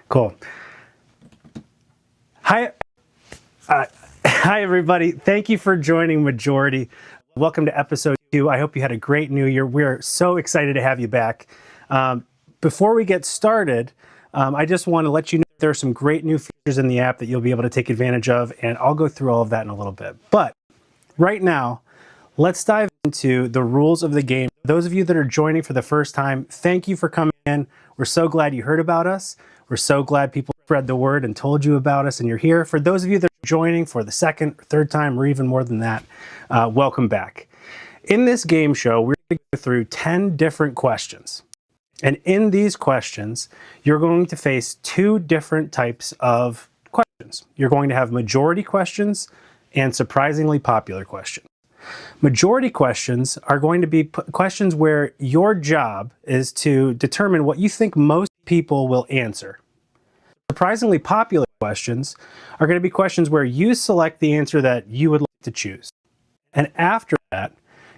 Cool. Hi, everybody. Thank you for joining Majority. Welcome to episode 2. I hope you had a great new year. We're so excited to have you back. Before we get started, I just want to let you know there are some great new features in the app that you'll be able to take advantage of, and I'll go through all of that in a little bit. But right now, let's dive into the rules of the game. Those of you that are joining for the first time, thank you for coming in. We're so glad you heard about us. We're so glad people spread the word and told you about us and you're here. For those of you that are joining for the second or third time or even more than that, welcome back. In this game show, we're going to go through 10 different questions. And in these questions, you're going to face 2 different types of questions. You're going to have majority questions and surprisingly popular questions. Majority questions are going to be questions where your job is to determine what you think most people will answer. Surprisingly popular questions are going to be questions where you select the answer that you would like to choose. And after that,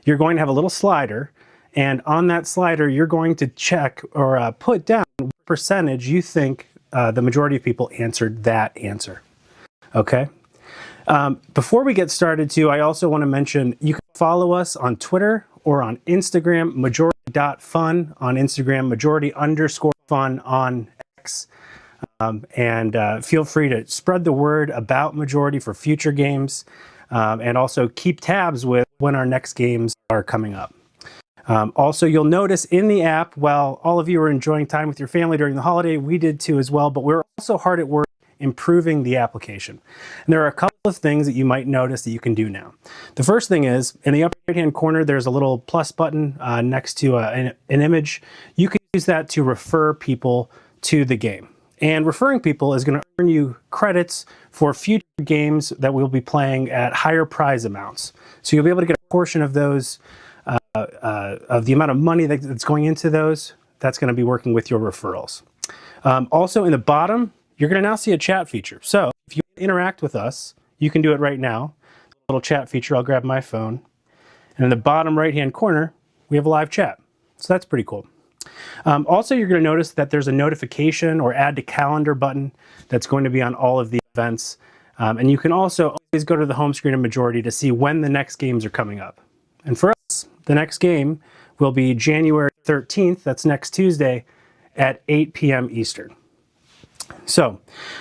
you're going to have a little slider, and on that slider, you're going to check or put down what percentage you think the majority of people answered that answer. Okay? Before we get started too, I also want to mention you can follow us on Twitter or on Instagram, majority.fun on Instagram, majority_fun on X. And feel free to spread the word about Majority for future games, and also keep tabs with when our next games are coming up. Also, you'll notice in the app, while all of you are enjoying time with your family during the holiday, we did too as well, but we're also hard at work improving the application. And there are a couple of things that you might notice that you can do now. The first thing is, in the upper right-hand corner, there's a little plus button next to an image. You can use that to refer people to the game. And referring people is going to earn you credits for future games that we'll be playing at higher prize amounts. So you'll be able to get a portion of those, of the amount of money that's going into those. That's going to be working with your referrals. Also in the bottom, you're going to now see a chat feature. So if you interact with us, you can do it right now. A little chat feature, I'll grab my phone. And in the bottom right-hand corner, we have a live chat. So that's pretty cool. Also, you're going to notice that there's a notification or add to calendar button that's going to be on all of the events. And you can also always go to the home screen of Majority to see when the next games are coming up. And for us, the next game will be January 13th. That's next Tuesday at 8 p.m. Eastern. So,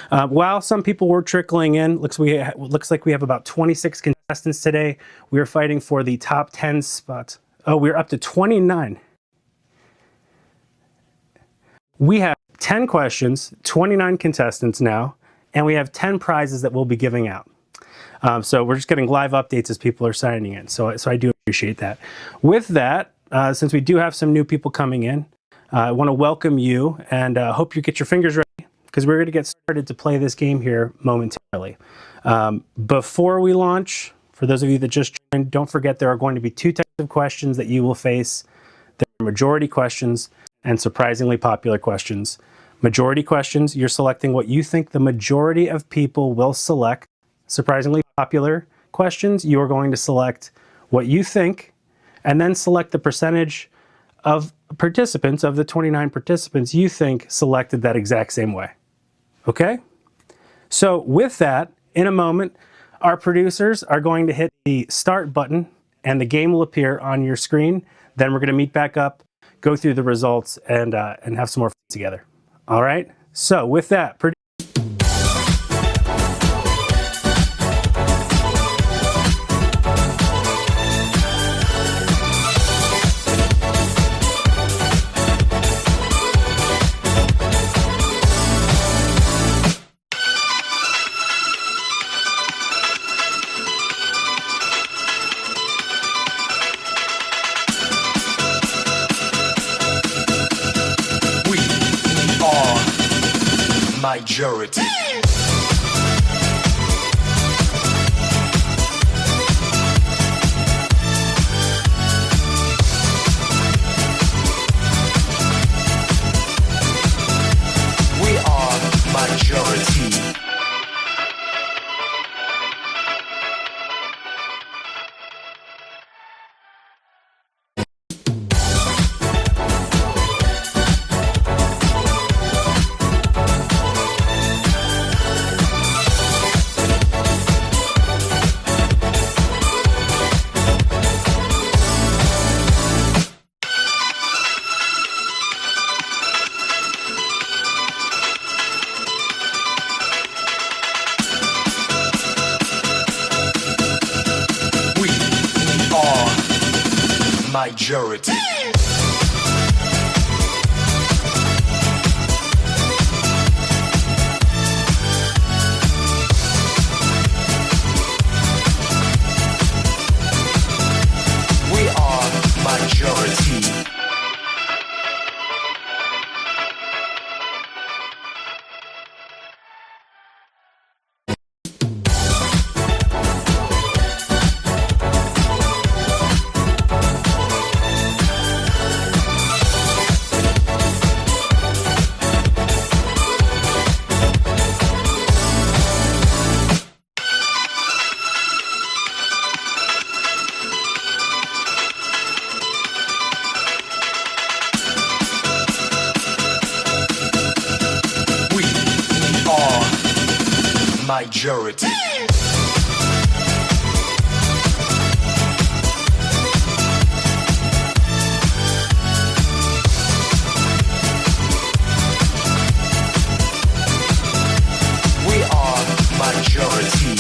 while some people were trickling in, looks like we have about 26 contestants today. We are fighting for the top 10 spots. Oh, we're up to 29. We have 10 questions, 29 contestants now, and we have 10 prizes that we'll be giving out. So we're just getting live updates as people are signing in. So I do appreciate that. With that, since we do have some new people coming in, I want to welcome you and hope you get your fingers ready, because we're going to get started to play this game here momentarily. Before we launch, for those of you that just joined, don't forget there are going to be 2 types of questions that you will face. There are majority questions and surprisingly popular questions. Majority questions, you're selecting what you think the majority of people will select. Surprisingly popular questions, you are going to select what you think, and then select the percentage of participants, of the 29 participants you think selected that exact same way. Okay? So with that, in a moment, our producers are going to hit the start button and the game will appear on your screen. Then we're going to meet back up, go through the results, and have some more fun together. All right? So with that, majority. We are majority. Majority. We are majority. Majority. We are majority.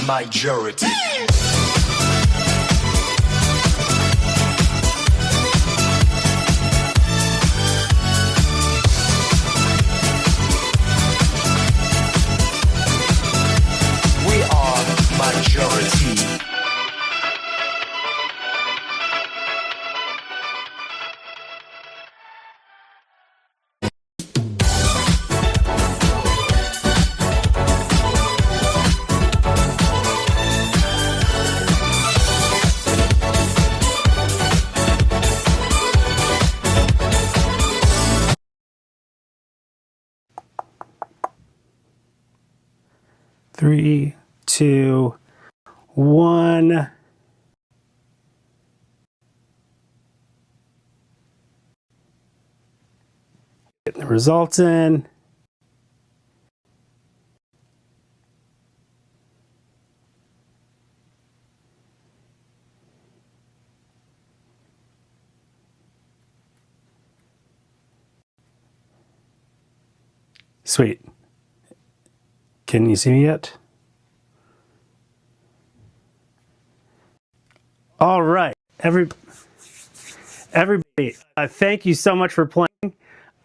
Majority. We are majority. Three, two, one. Getting the results in. Sweet. Can you see me yet? All right, everybody, thank you so much for playing.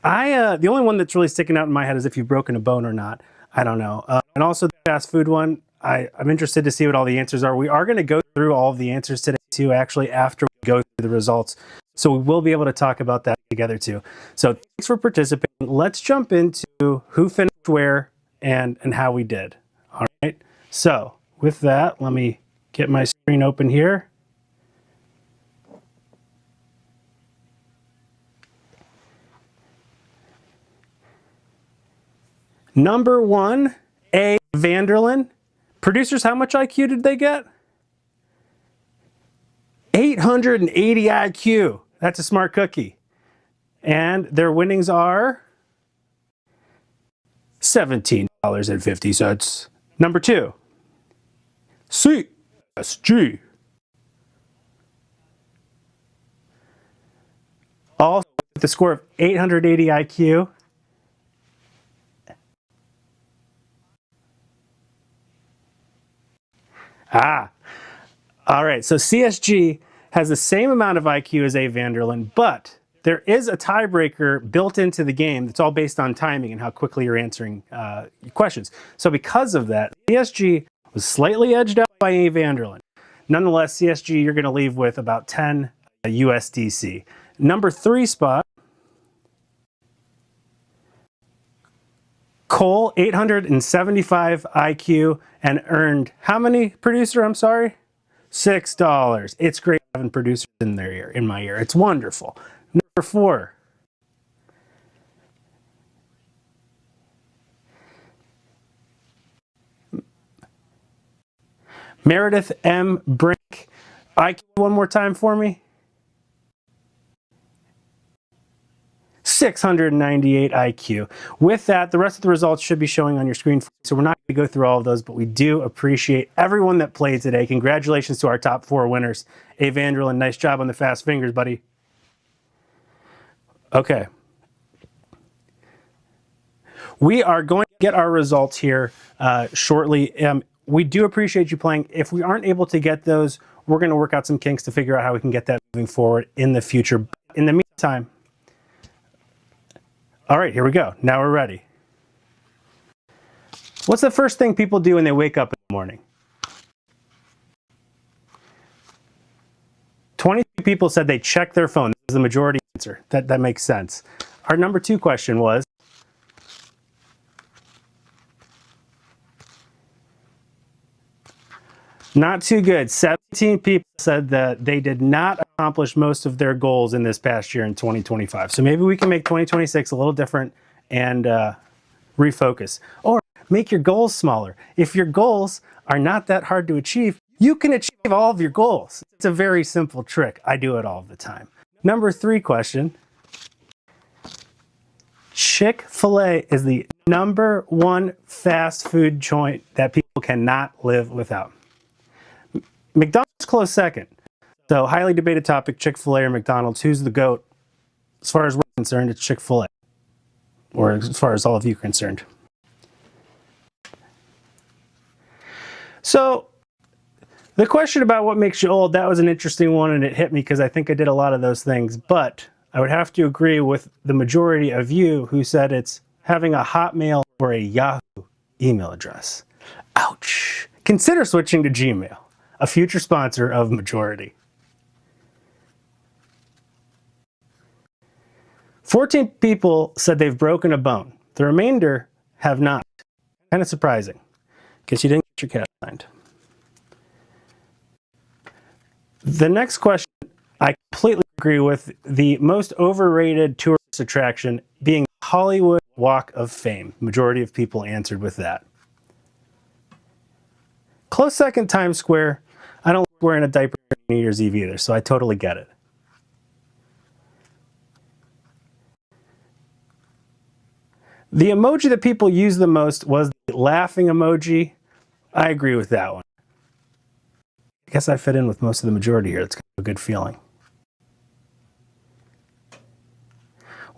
The only one that's really sticking out in my head is if you've broken a bone or not. I don't know. And also the fast food one, I'm interested to see what all the answers are. We are going to go through all of the answers today too, actually, after we go through the results. So we will be able to talk about that together too. So thanks for participating. Let's jump into who finished where and how we did. All right. So with that, let me get my screen open here. Number one, A. Vanderlyn. Producers, how much IQ did they get? 880 IQ. That's a smart cookie. And their winnings are $17.50. Number two, CSG. Also, with a score of 880 IQ, all right, so CSG has the same amount of IQ as A. Vanderlyn, but there is a tiebreaker built into the game that's all based on timing and how quickly you're answering questions. So because of that, CSG was slightly edged out by A. Vanderlyn. Nonetheless, CSG, you're going to leave with about 10 USDC. Number 3 spot, Cole, 875 IQ, and earned how many, producer? I'm sorry? $6. It's great having producers in their ear, in my ear. It's wonderful. Number 4. Meredith M. Brink. IQ one more time for me. 698 IQ. With that, the rest of the results should be showing on your screen. So we're not going to go through all of those, but we do appreciate everyone that played today. Congratulations to our top 4 winners. A. Vanderlyn, nice job on the fast fingers, buddy. Okay. We are going to get our results here shortly. We do appreciate you playing. If we aren't able to get those, we're going to work out some kinks to figure out how we can get that moving forward in the future. In the meantime, all right, here we go. Now we're ready. What's the first thing people do when they wake up in the morning? 22 people said they check their phone. That was the majority answer. That makes sense. Our number 2 question was, not too good. 17 people said that they did not accomplish most of their goals in this past year in 2025. So maybe we can make 2026 a little different and refocus. Or make your goals smaller. If your goals are not that hard to achieve, you can achieve all of your goals. It's a very simple trick. I do it all the time. Number 3 question. Chick-fil-A is the number 1 fast food joint that people cannot live without. McDonald's close second. So highly debated topic, Chick-fil-A or McDonald's. Who's the GOAT? As far as we're concerned, it's Chick-fil-A. Or as far as all of you are concerned. So the question about what makes you old, that was an interesting one, and it hit me because I think I did a lot of those things. But I would have to agree with the majority of you who said it's having a Hotmail or a Yahoo email address. Ouch. Consider switching to Gmail, a future sponsor of Majority. 14 people said they've broken a bone. The remainder have not. Kind of surprising. Guess you didn't get your cat signed. The next question, I completely agree with. The most overrated tourist attraction being Hollywood Walk of Fame. Majority of people answered with that. Close second, Times Square. I don't like wearing a diaper on New Year's Eve either, so I totally get it. The emoji that people used the most was the laughing emoji. I agree with that one. I guess I fit in with most of the majority here. It's kind of a good feeling.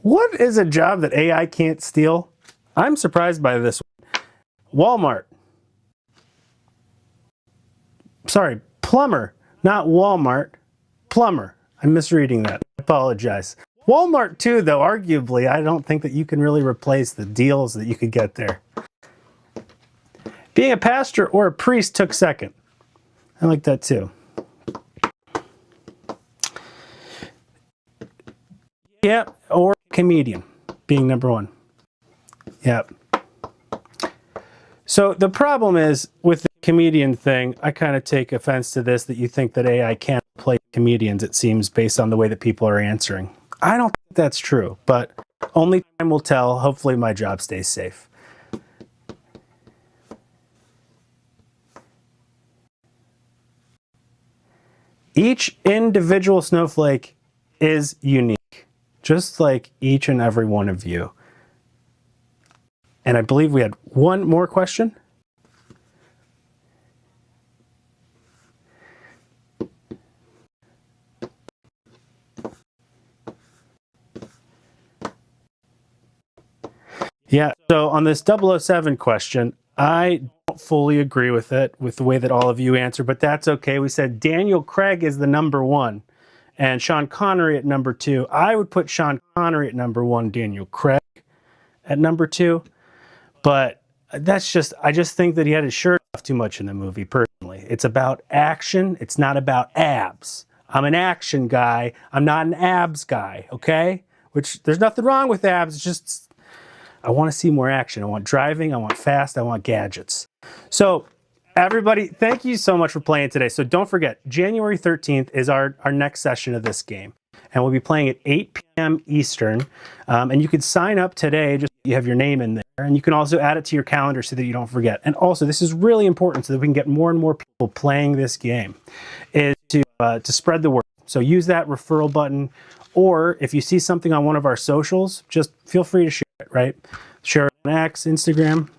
What is a job that AI can't steal? I'm surprised by this one. Walmart. Sorry, plumber, not Walmart. Plumber. I'm misreading that. I apologize. Walmart too, though, arguably, I don't think that you can really replace the deals that you could get there. Being a pastor or a priest took second. I like that too. Yeah, or comedian being number 1. Yeah. So the problem is with the comedian thing, I kind of take offense to this, that you think that AI can't play comedians, it seems, based on the way that people are answering. I don't think that's true, but only time will tell. Hopefully my job stays safe. Each individual snowflake is unique, just like each and every one of you. And I believe we had one more question. Yeah, so on this 007 question, I don't fully agree with it, with the way that all of you answer, but that's okay. We said Daniel Craig is the number one and Sean Connery at number two. I would put Sean Connery at number one, Daniel Craig at number two, but I just think that he had his shirt off too much in the movie, personally. It's about action, it's not about abs. I'm an action guy, I'm not an abs guy, okay? Which, there's nothing wrong with abs, it's just, I want to see more action. I want driving, I want fast, I want gadgets. So, everybody, thank you so much for playing today. So don't forget, January 13th is our next session of this game. And we'll be playing at 8 p.m. Eastern. And you can sign up today, just so you have your name in there. And you can also add it to your calendar so that you don't forget. And also, this is really important so that we can get more and more people playing this game, is to spread the word. So use that referral button. Or if you see something on one of our socials, just feel free to share it, right? Share it on X, Instagram.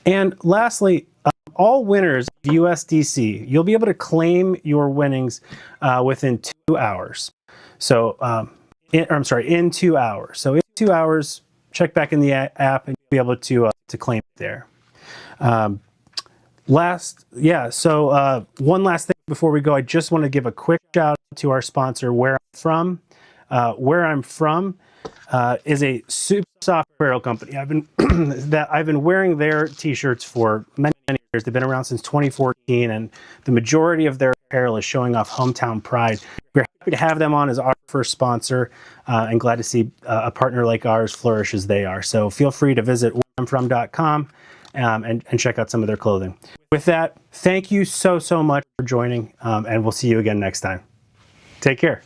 And lastly, all winners of USDC, you'll be able to claim your winnings within 2 hours. So, in 2 hours. So in 2 hours, check back in the app and you'll be able to claim it there. One last thing before we go, I just want to give a quick shout out to our sponsor, Where I'm From. Where I'm From is a super soft apparel company. I've been wearing their t-shirts for many years. They've been around since 2014, and the majority of their apparel is showing off hometown pride. We're happy to have them on as our first sponsor, and glad to see a partner like ours flourish as they are. So feel free to visit whereimfrom.com and check out some of their clothing. With that, thank you so much for joining, and we'll see you again next time. Take care.